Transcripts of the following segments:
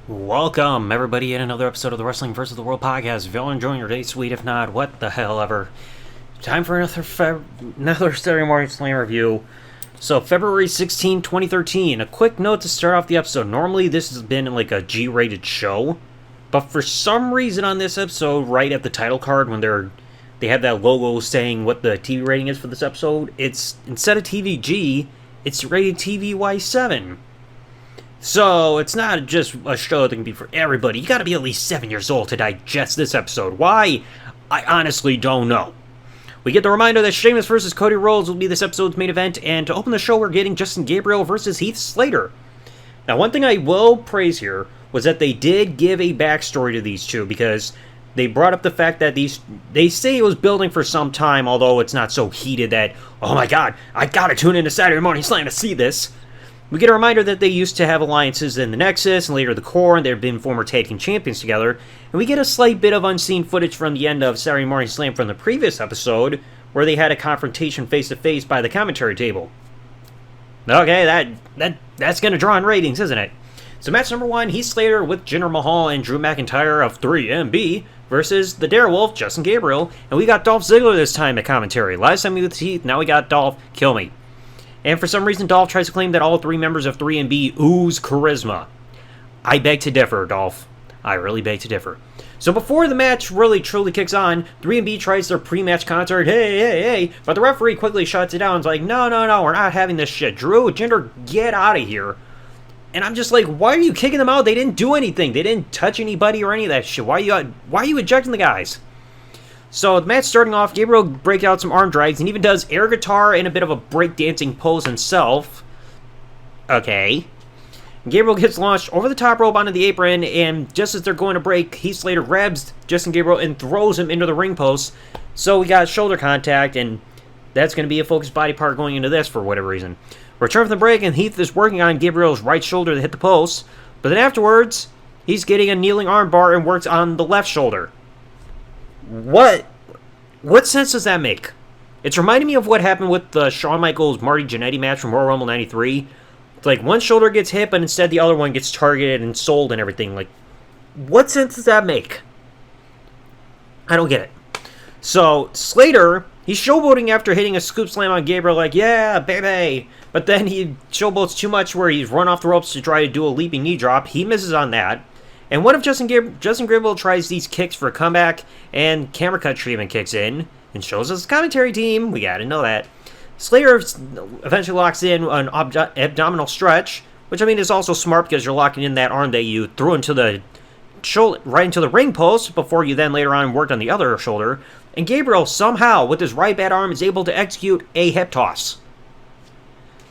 Welcome, everybody, in another episode of the Wrestling vs. the World podcast. If y'all enjoying your day, sweet. If not, what the hell ever. Time for another Saturday Morning Slam review. So, February 16, 2013. A quick note to start off the episode. Normally, this has been like a G-rated show, but for some reason on this episode, right at the title card, when they have that logo saying what the TV rating is for this episode, it's instead of TVG, it's rated TVY7. So, it's not just a show that can be for everybody. You gotta be at least 7 years old to digest this episode. Why? I honestly don't know. We get the reminder that Sheamus versus Cody Rhodes will be this episode's main event, and to open the show, we're getting Justin Gabriel versus Heath Slater. Now, one thing I will praise here was that they did give a backstory to these two, because they brought up the fact that they say it was building for some time, although it's not so heated that, oh my god, I gotta tune into Saturday Morning Slam to see this. We get a reminder that they used to have alliances in the Nexus and later the Core, and they've been former tag team champions together. And we get a slight bit of unseen footage from the end of Saturday Morning Slam from the previous episode, where they had a confrontation face-to-face by the commentary table. Okay, that's going to draw in ratings, isn't it? So match number 1, Heath Slater with Jinder Mahal and Drew McIntyre of 3MB versus the Darewolf, Justin Gabriel. And we got Dolph Ziggler this time at commentary. Last time we with Heath, now we got Dolph. Kill me. And for some reason, Dolph tries to claim that all 3 members of 3MB ooze charisma. I beg to differ, Dolph. I really beg to differ. So before the match really truly kicks on, 3MB tries their pre-match concert, hey, but the referee quickly shuts it down and is like, no, we're not having this shit. Drew, Jinder, get out of here. And I'm just like, why are you kicking them out? They didn't do anything. They didn't touch anybody or any of that shit. Why are you ejecting the guys? So the match starting off, Gabriel breaks out some arm drags and even does air guitar and a bit of a breakdancing pose himself. Okay. Gabriel gets launched over the top rope onto the apron, and just as they're going to break, Heath Slater grabs Justin Gabriel and throws him into the ring post. So we got shoulder contact, and that's going to be a focused body part going into this for whatever reason. Return from the break, and Heath is working on Gabriel's right shoulder to hit the post. But then afterwards, he's getting a kneeling arm bar and works on the left shoulder. What sense does that make? It's reminding me of what happened with the Shawn Michaels Marty Jannetty match from Royal Rumble 93. It's like one shoulder gets hit, but instead the other one gets targeted and sold and everything. Like, what sense does that make? I don't get it. So, Slater, he's showboating after hitting a scoop slam on Gabriel, like, yeah, baby. But then he showboats too much where he's run off the ropes to try to do a leaping knee drop. He misses on that. And what if Justin Gabriel tries these kicks for a comeback, and camera cut treatment kicks in and shows us the commentary team? We gotta know that. Slater eventually locks in an abdominal stretch, which I mean is also smart because you're locking in that arm that you threw into the shoulder, right into the ring post before you then later on worked on the other shoulder. And Gabriel somehow with his right bad arm is able to execute a hip toss.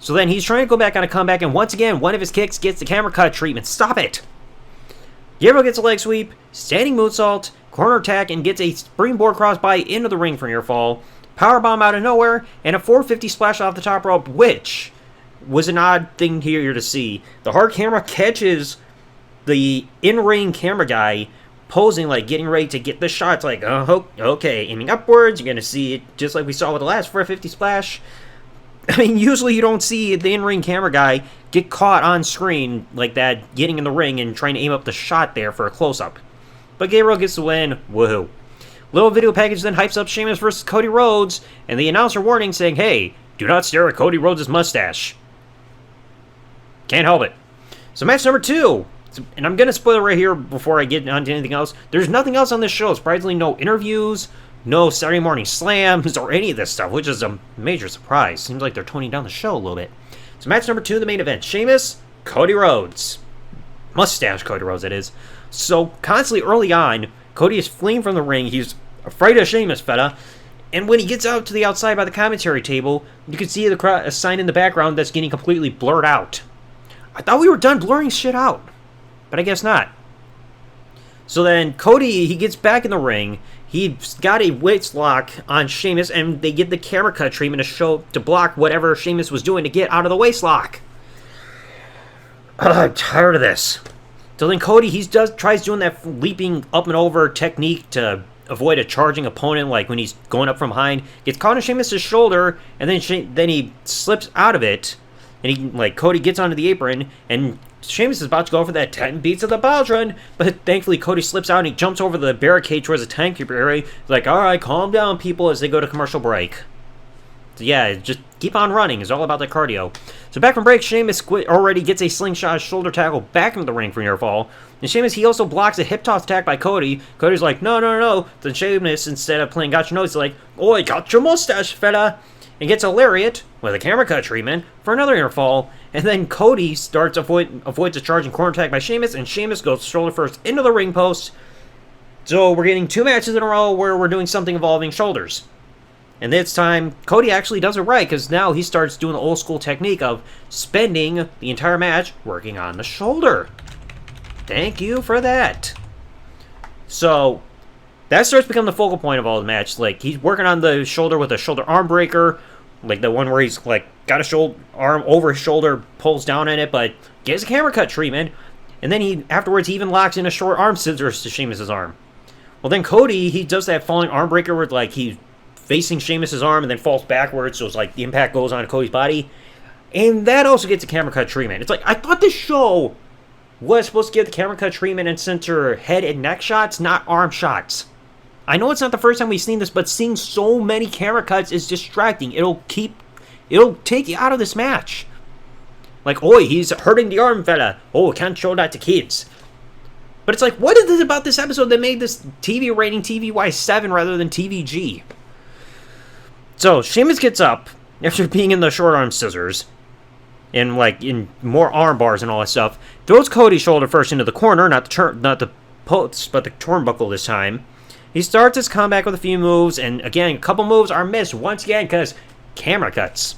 So then he's trying to go back on a comeback, and once again one of his kicks gets the camera cut treatment. Stop it! Gabriel gets a leg sweep, standing moonsault, corner attack, and gets a springboard crossbody into the ring for near fall, powerbomb out of nowhere, and a 450 splash off the top rope, which was an odd thing here to see. The hard camera catches the in-ring camera guy posing, like getting ready to get the shot. It's like, oh, okay, aiming upwards, you're going to see it just like we saw with the last 450 splash. I mean, usually you don't see the in-ring camera guy get caught on screen like that, getting in the ring and trying to aim up the shot there for a close-up. But Gabriel gets the win. Woohoo. Little video package then hypes up Sheamus versus Cody Rhodes, and the announcer warning saying, hey, do not stare at Cody Rhodes' mustache. Can't help it. So match number 2. And I'm going to spoil it right here before I get on to anything else. There's nothing else on this show. Surprisingly, no interviews, no Saturday Morning Slams, or any of this stuff, which is a major surprise. Seems like they're toning down the show a little bit. So match number 2, the main event. Sheamus, Cody Rhodes. Mustache Cody Rhodes, that is. So constantly early on, Cody is fleeing from the ring. He's afraid of Sheamus, fella. And when he gets out to the outside by the commentary table, you can see a sign in the background that's getting completely blurred out. I thought we were done blurring shit out, but I guess not. So then Cody, he gets back in the ring. He's got a waist lock on Sheamus, and they get the camera cut treatment to block whatever Sheamus was doing to get out of the waist lock. I'm tired of this. So then Cody, tries doing that leaping up and over technique to avoid a charging opponent, like when he's going up from behind. Gets caught on Sheamus' shoulder, and then he slips out of it, and Cody gets onto the apron and Sheamus is about to go for that 10 beats of the Baldron, but thankfully Cody slips out and he jumps over the barricade towards the tank area. He's like, alright, calm down, people, as they go to commercial break. So yeah, just keep on running. It's all about the cardio. So back from break, Sheamus already gets a slingshot shoulder tackle back into the ring for near fall. And Sheamus, he also blocks a hip toss attack by Cody. Cody's like, no. Then Sheamus, instead of playing gotcha nose, he's like, oi, got your mustache, fella. And gets a lariat with a camera cut treatment for another near fall. And then Cody avoids a charging corner attack by Sheamus, and Sheamus goes shoulder first into the ring post. So we're getting 2 matches in a row where we're doing something involving shoulders. And this time, Cody actually does it right, because now he starts doing the old school technique of spending the entire match working on the shoulder. Thank you for that. So that starts to become the focal point of all the match. Like, he's working on the shoulder with a shoulder arm breaker, like the one where he's like got a shoulder arm over his shoulder, pulls down on it, but gets a camera cut treatment. And then he even locks in a short arm scissors to Sheamus' arm. Well, then Cody, he does that falling arm breaker where like he's facing Sheamus' arm and then falls backwards, so it's like the impact goes on Cody's body. And that also gets a camera cut treatment. It's like, I thought this show was supposed to give the camera cut treatment and center head and neck shots, not arm shots. I know it's not the first time we've seen this, but seeing so many camera cuts is distracting. It'll take you out of this match. Like, oi, he's hurting the arm, fella. Oh, can't show that to kids. But it's like, what is it about this episode that made this TV rating TVY7 rather than TVG? So, Sheamus gets up after being in the short arm scissors and like in more arm bars and all that stuff. Throws Cody's shoulder first into the corner, not the post, but the turnbuckle this time. He starts his comeback with a few moves, and again, a couple moves are missed once again because camera cuts.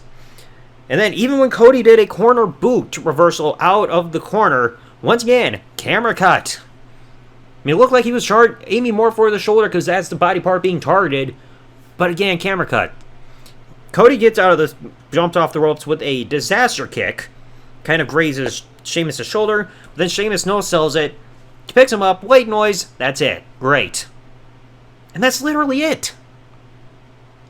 And then even when Cody did a corner boot reversal out of the corner, once again, camera cut. I mean, it looked like he was aiming more for the shoulder because that's the body part being targeted, but again, camera cut. Cody gets out of this, jumps off the ropes with a disaster kick, kind of grazes Sheamus' shoulder, but then Sheamus no-sells it, picks him up, white noise, that's it. Great. And that's literally it.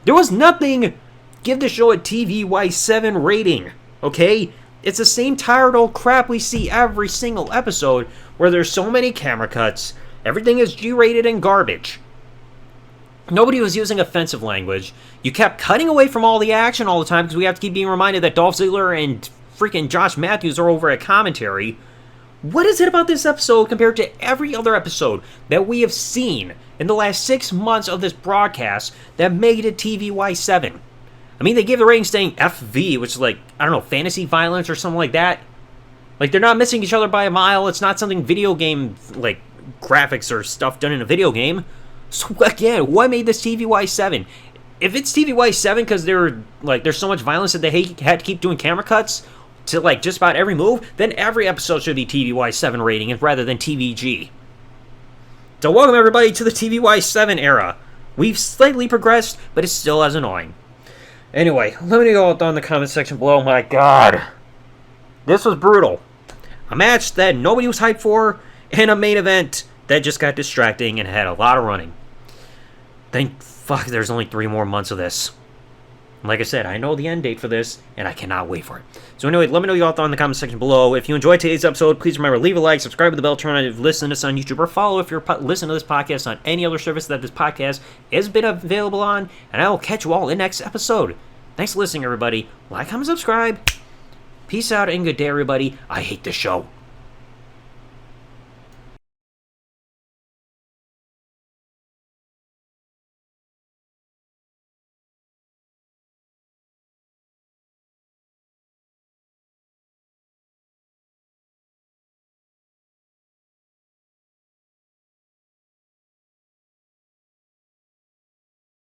There was nothing. Give the show a TVY7 rating, okay? It's the same tired old crap we see every single episode where there's so many camera cuts, everything is G-rated and garbage. Nobody was using offensive language. You kept cutting away from all the action all the time because we have to keep being reminded that Dolph Ziggler and freaking Josh Matthews are over at commentary. What is it about this episode compared to every other episode that we have seen in the last 6 months of this broadcast that made it TVY7? I mean, they gave the rating saying FV, which is like, I don't know, fantasy violence or something like that. Like, they're not missing each other by a mile. It's not something video game, like, graphics or stuff done in a video game. So, again, what made this TVY7? If it's TVY7 because there's so much violence that they had to keep doing camera cuts to, like, just about every move, then every episode should be TVY7 rating rather than TVG. So, welcome, everybody, to the TVY7 era. We've slightly progressed, but it's still as annoying. Anyway, let me go down in the comment section below. My God. This was brutal. A match that nobody was hyped for, and a main event that just got distracting and had a lot of running. Thank fuck there's only 3 more months of this. Like I said, I know the end date for this, and I cannot wait for it. So anyway, let me know your thoughts in the comment section below. If you enjoyed today's episode, please remember, leave a like, subscribe with the bell, turn on if you listen to this on YouTube, or follow if you're listening to this podcast on any other service that this podcast has been available on, and I will catch you all in the next episode. Thanks for listening, everybody. Like, comment, subscribe. Peace out, and good day, everybody. I hate this show.